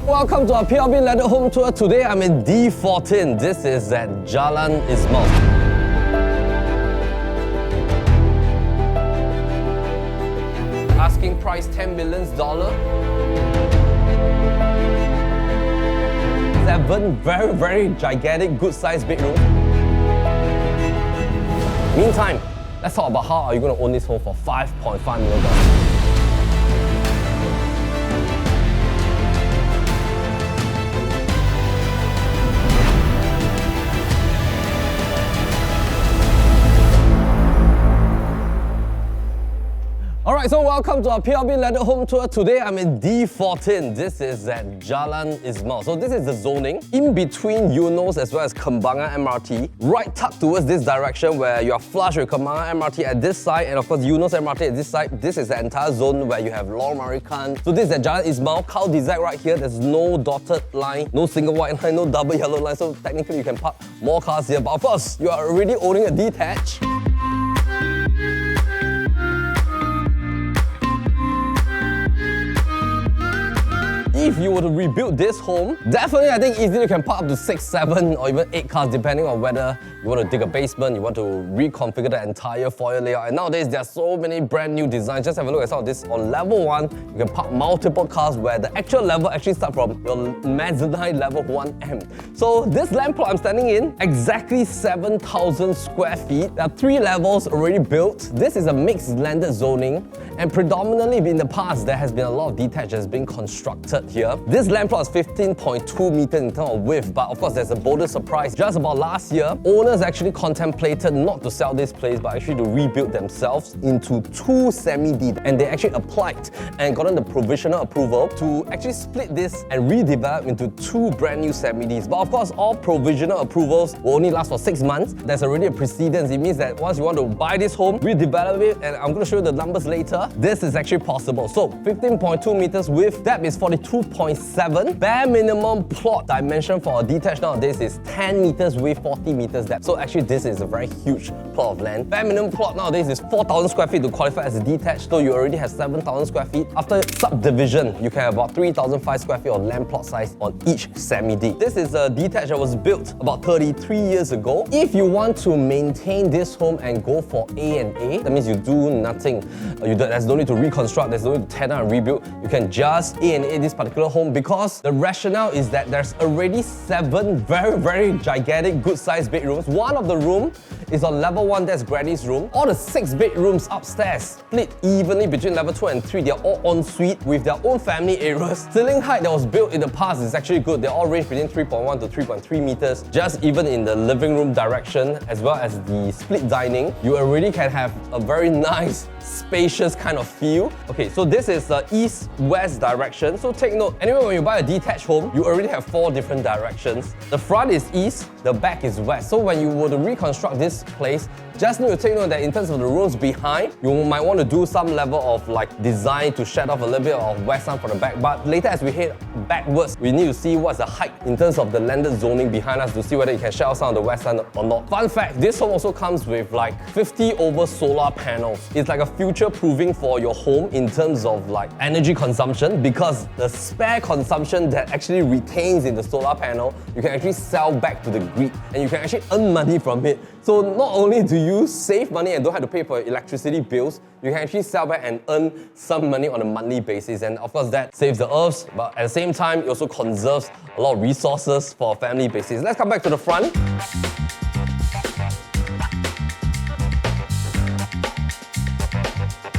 Welcome to our PLB landed home tour. Today I'm in D14. This is at Jalan Ismail. Asking price $10 million. 7 very gigantic, good-sized bedrooms. Meantime, let's talk about how are you going to own this home for $5.5 million. Alright, so welcome to our PLB landed home tour. Today I'm in D14. This is at Jalan Ismail. So this is the zoning in between Eunos as well as Kembangan MRT. Right tucked towards this direction where you are flush with Kembangan MRT at this side and of course Eunos MRT at this side. This is the entire zone where you have Lorong Marikan. So this is at Jalan Ismail. Cow design right here. There's no dotted line, no single white line, no double yellow line. So technically you can park more cars here. But of course, you are already owning a detached. If you were to rebuild this home, definitely I think easily you can park up to 6, 7 or even 8 cars depending on whether you want to dig a basement, you want to reconfigure the entire foyer layout. And nowadays there are so many brand new designs. Just have a look at some of this. On level 1, you can park multiple cars where the actual level actually starts from your mezzanine level 1M. So this land plot I'm standing in, exactly 7,000 square feet. There are 3 levels already built. This is a mixed landed zoning and predominantly in the past there has been a lot of detached that's been constructed here. This land plot is 15.2 meters in terms of width, but of course there's a bonus surprise. Just about last year, owners actually contemplated not to sell this place, but actually to rebuild themselves into 2 semi-D. And they actually applied and gotten the provisional approval to actually split this and redevelop into 2 brand new semi-Ds. But of course, all provisional approvals will only last for 6 months. There's already a precedence. It means that once you want to buy this home, redevelop it, and I'm going to show you the numbers later, this is actually possible. So 15.2 meters width, depth is 42.7. Bare minimum plot dimension for a detached nowadays is 10 meters width, 40 meters depth. So actually this is a very huge plot of land. Bare minimum plot nowadays is 4,000 square feet to qualify as a detached, so you already have 7,000 square feet. After subdivision, you can have about 3,005 square feet of land plot size on each semi-D. This is a detached that was built about 33 years ago. If you want to maintain this home and go for A&A, that means you do nothing. There's no need to reconstruct, there's no need to tear down and rebuild. You can just A&A this particular home because the rationale is that there's already 7 very gigantic good-sized bedrooms. One of the room is on level 1, that's Granny's room. All the 6 bedrooms upstairs split evenly between level 2 and 3. They're all en suite with their own family areas. Ceiling height that was built in the past is actually good. They all range between 3.1 to 3.3 meters. Just even in the living room direction as well as the split dining, you already can have a very nice, spacious kind of feel. Okay, so this is the east-west direction. So take note, anyway, when you buy a detached home, you already have 4 different directions. The front is east, the back is west. So when you were to reconstruct this place, just need to take note that in terms of the rooms behind, you might want to do some level of design to shed off a little bit of west sun from the back. But later as we head backwards, we need to see what's the height in terms of the landed zoning behind us to see whether you can shed off some of the west sun or not. Fun fact, this home also comes with 50 over solar panels. It's like a future proofing for your home in terms of energy consumption, because the spare consumption that actually retains in the solar panel, you can actually sell back to the grid and you can actually earn money from it. So not only do you save money and don't have to pay for your electricity bills, you can actually sell back and earn some money on a monthly basis. And of course that saves the earth, but at the same time it also conserves a lot of resources for a family basis. Let's come back to the front.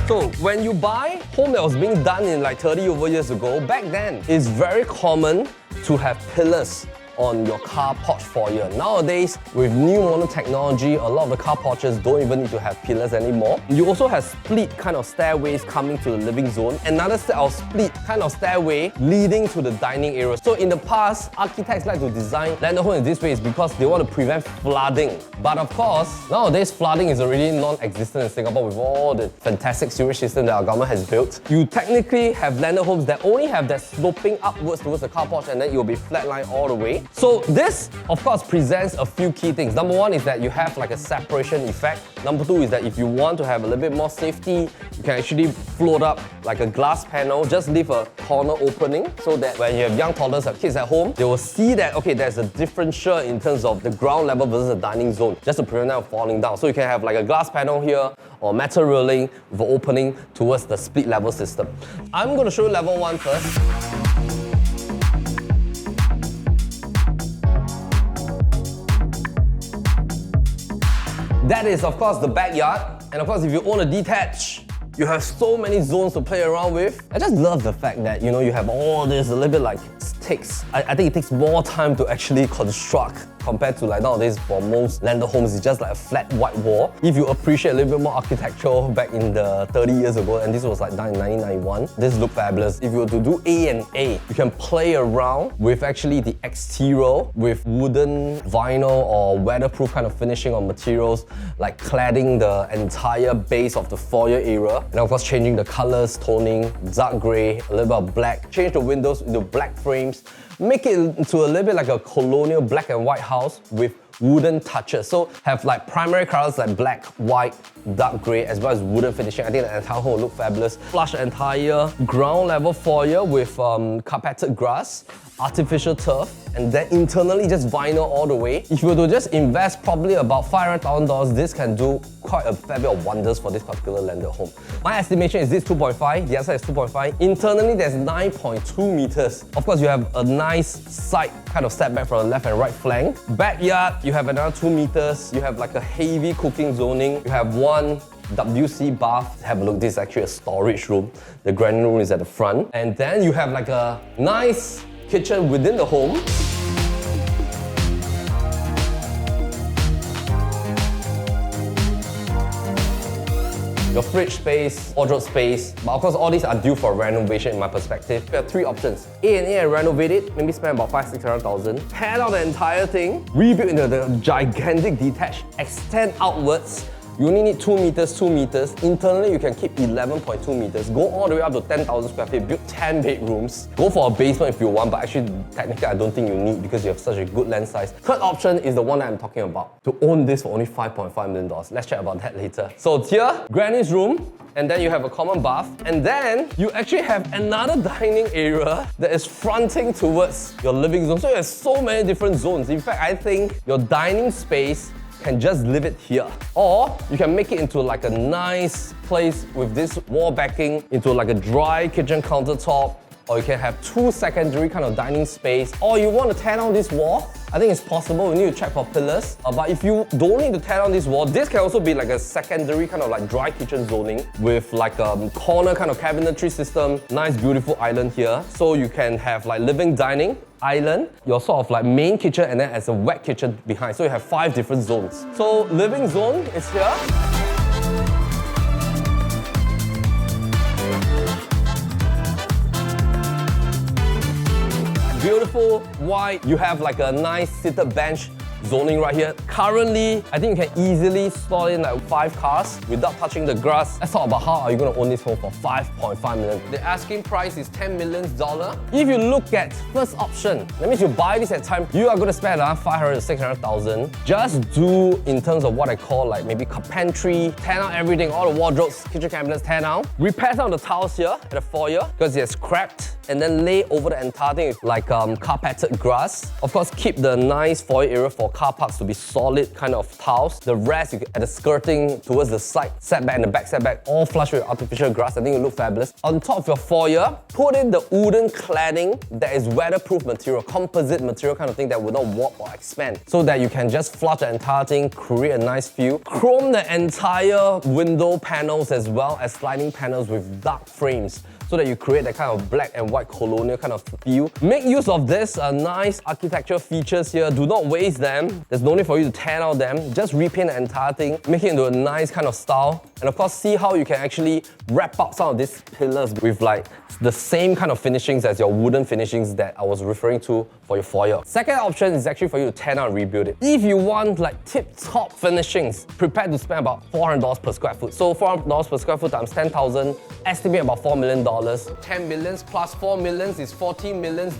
So when you buy home that was being done in 30 over years ago, back then it's very common to have pillars on your car porch foyer. Nowadays, with new modern technology, a lot of the car porches don't even need to have pillars anymore. You also have split kind of stairways coming to the living zone. Another set of split kind of stairway leading to the dining area. So in the past, architects like to design landed homes in this way is because they want to prevent flooding. But of course, nowadays flooding is already non-existent in Singapore with all the fantastic sewage system that our government has built. You technically have landed homes that only have that sloping upwards towards the car porch and then it will be flatlined all the way. So this, of course, presents a few key things. Number one is that you have like a separation effect. Number two is that if you want to have a little bit more safety, you can actually float up like a glass panel, just leave a corner opening so that when you have young toddlers or kids at home, they will see that, okay, there's a differential in terms of the ground level versus the dining zone, just to prevent them from falling down. So you can have like a glass panel here or metal railing with an opening towards the split level system. I'm going to show you level 1 first. That is, of course, the backyard. And of course, if you own a detached, you have so many zones to play around with. I just love the fact that, you know, you have all this a little bit like takes, I think it takes more time to actually construct compared to like nowadays for most landed homes, it's just like a flat white wall. If you appreciate a little bit more architecture back in the 30 years ago, and this was like done in 1991, this looked fabulous. If you were to do A and A, you can play around with actually the exterior with wooden, vinyl or weatherproof kind of finishing on materials, like cladding the entire base of the foyer area, and of course changing the colors, toning, dark grey, a little bit of black, change the windows into black frames, make it into a little bit like a colonial black and white house with wooden touches. So have like primary colors like black, white, dark grey, as well as wooden finishing. I think the entire home will look fabulous. Flush the entire ground level foyer with carpeted grass, artificial turf, and then internally just vinyl all the way. If you were to just invest probably about $500,000, this can do quite a fair bit of wonders for this particular landed home. My estimation is this 2.5, the other side is 2.5. Internally, there's 9.2 meters. Of course, you have a nice side kind of setback from the left and right flank. Backyard, you have another 2 meters. You have like a heavy cooking zoning. You have one WC bath. Have a look, this is actually a storage room. The granny room is at the front. And then you have like a nice kitchen within the home. Your fridge space, wardrobe space, but of course all these are due for renovation in my perspective. You have 3 options. A&A and renovate it, maybe spend about $500,000-600,000. Tear out the entire thing, rebuild into the gigantic detached, extend outwards. You only need 2 meters, 2 meters. Internally, you can keep 11.2 meters. Go all the way up to 10,000 square feet, build 10 bedrooms. Go for a basement if you want, but actually, technically, I don't think you need because you have such a good land size. Third option is the one that I'm talking about. To own this for only $5.5 million. Let's chat about that later. So here, granny's room, and then you have a common bath, and then you actually have another dining area that is fronting towards your living zone. So you have so many different zones. In fact, I think your dining space can just leave it here. Or you can make it into like a nice place with this wall backing into like a dry kitchen countertop, or you can have 2 secondary kind of dining space, or you want to tear down this wall. I think it's possible, we need to check for pillars. But if you don't need to tear down this wall, this can also be like a secondary kind of like dry kitchen zoning with like a corner kind of cabinetry system. Nice beautiful island here. So you can have like living dining, island, your sort of like main kitchen, and then as a wet kitchen behind. So you have 5 different zones. So living zone is here. Beautiful white. You have like a nice seated bench zoning right here. Currently, I think you can easily slot in like 5 cars without touching the grass. Let's talk about how are you going to own this home for $5.5 million. The asking price is $10 million. If you look at first option, that means you buy this at time, you are going to spend around $500,000 to $600,000. Just do in terms of what I call like maybe carpentry, tear down everything, all the wardrobes, kitchen cabinets, tear down. Repair some of the tiles here at the foyer because it's cracked, and then lay over the entire thing with like carpeted grass. Of course, keep the nice foyer area for car parks to be solid kind of tiles. The rest, you can, at the skirting towards the side setback and the back setback, all flush with artificial grass. I think it will look fabulous. On top of your foyer, put in the wooden cladding that is weatherproof material, composite material kind of thing that will not warp or expand, so that you can just flush the entire thing, create a nice view. Chrome the entire window panels as well as sliding panels with dark frames, so that you create that kind of black and white colonial kind of feel. Make use of this nice architectural features here. Do not waste them. There's no need for you to tear out them. Just repaint the entire thing, make it into a nice kind of style. And of course, see how you can actually wrap up some of these pillars with like the same kind of finishings as your wooden finishings that I was referring to for your foyer. Second option is actually for you to tear down and rebuild it. If you want like tip-top finishings, prepare to spend about $400 per square foot. So $400 per square foot times 10,000, estimate about $4 million. 10 million plus 4 millions is $14 million.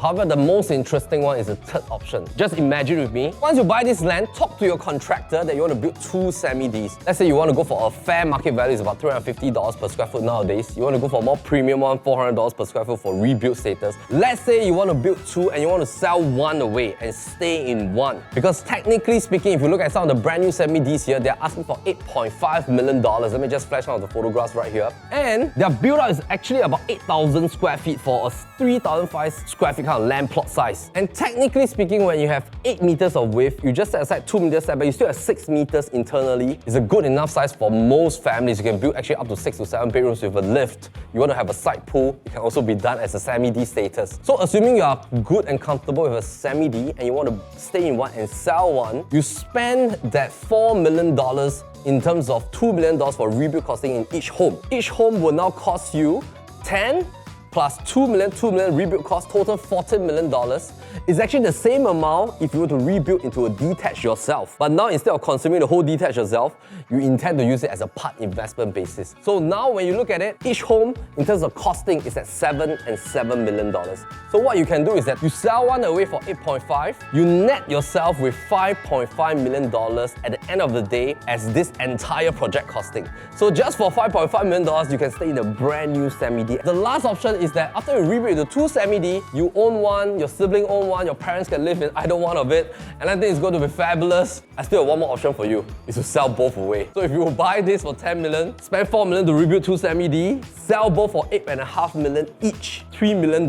However, the most interesting one is the third option. Just imagine with me, once you buy this land, talk to your contractor that you want to build 2 semi-Ds. Let's say you want to go for a fair market value is about $350 per square foot nowadays. You want to go for a more premium one, $400 per square foot for rebuild status. Let's say you want to build 2 and you want to sell 1 away and stay in 1. Because technically speaking, if you look at some of the brand new semi-Ds here, they're asking for $8.5 million. Let me just flash out the photographs right here. And their build-out is actually about 8,000 square feet for a 3,500 square feet kind of land plot size. And technically speaking, when you have 8 meters of width, you just set aside 2 meters setback, you still have 6 meters internally. It's a good enough size for most families. You can build actually up to 6 to 7 bedrooms with a lift. You want to have a side pool, it can also be done as a semi-D status. So assuming you are good and comfortable with a semi-D and you want to stay in 1 and sell 1, you spend that $4 million in terms of $2 million for rebuild costing in each home. Each home will now cost you 10 plus 2 million rebuild cost, total $14 million. It's actually the same amount if you were to rebuild into a detached yourself. But now instead of consuming the whole detached yourself, you intend to use it as a part investment basis. So now when you look at it, each home in terms of costing is at $7 and $7 million. So what you can do is that you sell 1 away for 8.5, you net yourself with $5.5 million at the end of the day as this entire project costing. So just for $5.5 million, you can stay in a brand new semi-D. The last option is that after you rebuild the 2 semi-D, you own 1, your sibling own 1, your parents can live in either one of it, and I think it's going to be fabulous. I still have one more option for you, is to sell both away. So if you buy this for 10 million, spend 4 million to rebuild 2 semi-D, sell both for 8.5 million each, $3 million,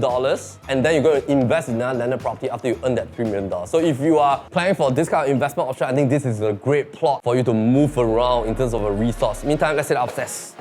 and then you're going to invest in another landed property after you earn that $3 million. So if you are planning for this kind of investment option, I think this is a great plot for you to move around in terms of a resource. Meantime, let's head upstairs.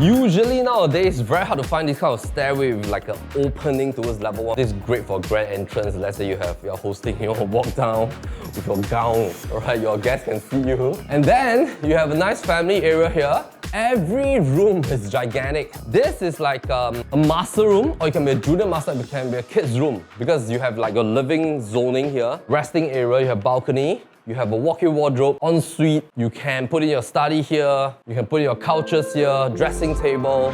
Usually nowadays, it's very hard to find this kind of stairway with like an opening towards level 1. This is great for grand entrance. Let's say you're hosting, you want to walk down with your gown, alright, your guests can see you. And then you have a nice family area here. Every room is gigantic. This is like a master room, or it can be a junior master, it can be a kid's room, because you have like your living zoning here, resting area, you have balcony. You have a walk-in wardrobe, ensuite. You can put in your study here. You can put in your couches here, dressing table.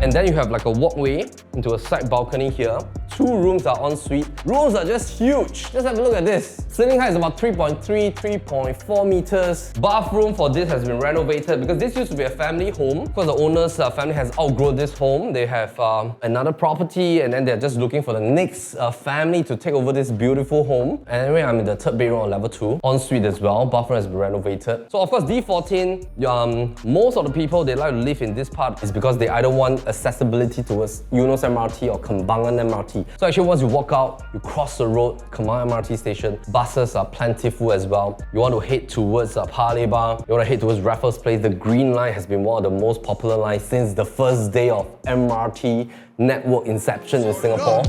And then you have like a walkway into a side balcony here. 2 rooms are ensuite. Rooms are just huge. Just have a look at this. Ceiling height is about 3.3, 3.4 meters. Bathroom for this has been renovated because this used to be a family home. Because the owner's family has outgrown this home. They have another property and then they're just looking for the next family to take over this beautiful home. And anyway, I'm in the 3rd bedroom on level 2. Ensuite as well. Bathroom has been renovated. So of course, D14, most of the people they like to live in this part is because they either want accessibility towards Eunos MRT or Kembangan MRT. So actually once you walk out, you cross the road, Kembangan MRT station, buses are plentiful as well. You want to head towards Paya Lebar, you want to head towards Raffles Place. The Green Line has been one of the most popular lines since the first day of MRT network inception in Singapore.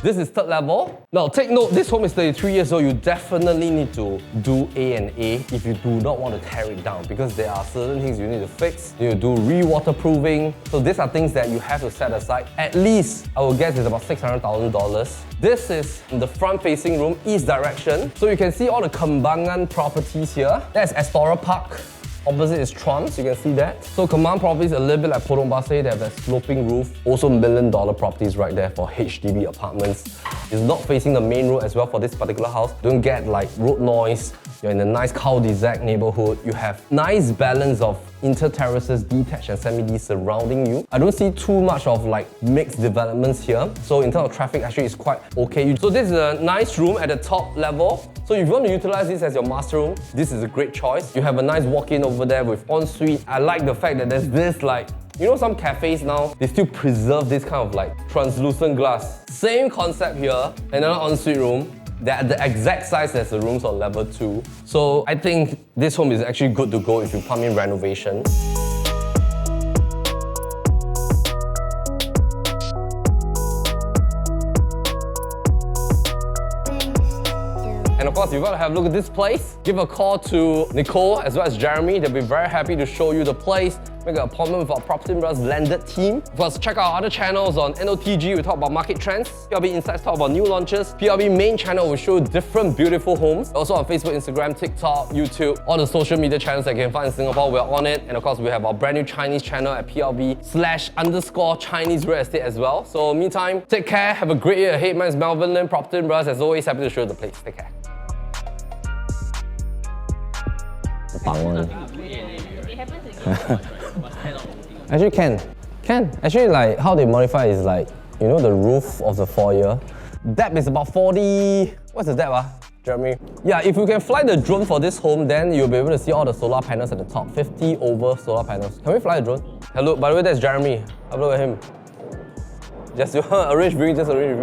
This is 3rd level. Now take note, this home is 33 years old. You definitely need to do A&A if you do not want to tear it down, because there are certain things you need to fix. You need to do re-waterproofing. So these are things that you have to set aside. At least, I would guess it's about $600,000. This is the front-facing room, east direction. So you can see all the Kembangan properties here. That's Explorer Park. Opposite is Trumps, you can see that. So Kembangan properties a little bit like Potong Pasir, they have that sloping roof. Also $1 million properties right there for HDB apartments. It's not facing the main road as well for this particular house. Don't get like road noise. You're in a nice cul-de-sac neighborhood. You have nice balance of inter-terraces, detached and semi-D surrounding you. I don't see too much of like mixed developments here. So in terms of traffic, actually it's quite okay. So this is a nice room at the top level. So if you want to utilize this as your master room, this is a great choice. You have a nice walk-in over there with ensuite. I like the fact that there's this like, you know, some cafes now, they still preserve this kind of like translucent glass. Same concept here, another ensuite room. They're the exact size as the rooms on level 2. So I think this home is actually good to go if you pump in renovation. And of course, if you want to have a look at this place, give a call to Nicole as well as Jeremy. They'll be very happy to show you the place. Make an appointment with our Propertylimbrothers landed team. Of course, check out our other channels on NOTG, we talk about market trends. PLB Insights talk about new launches. PLB main channel will show different beautiful homes. Also on Facebook, Instagram, TikTok, YouTube, all the social media channels that you can find in Singapore, we're on it. And of course, we have our brand new Chinese channel at PLB/_Chinese real estate as well. So meantime, take care, have a great year ahead. My name is Melvin Lim, Propertylimbrothers. As always, happy to show you the place. Take care. Actually can. Actually, like how they modify is like, you know, the roof of the foyer. Depth is about 40, what's the depth Jeremy? Yeah, if you can fly the drone for this home, then you'll be able to see all the solar panels at the top. 50 over solar panels. Can we fly the drone? Hello, by the way, that's Jeremy. Have a look at him. Just you want to arrange viewing, just arrange viewing.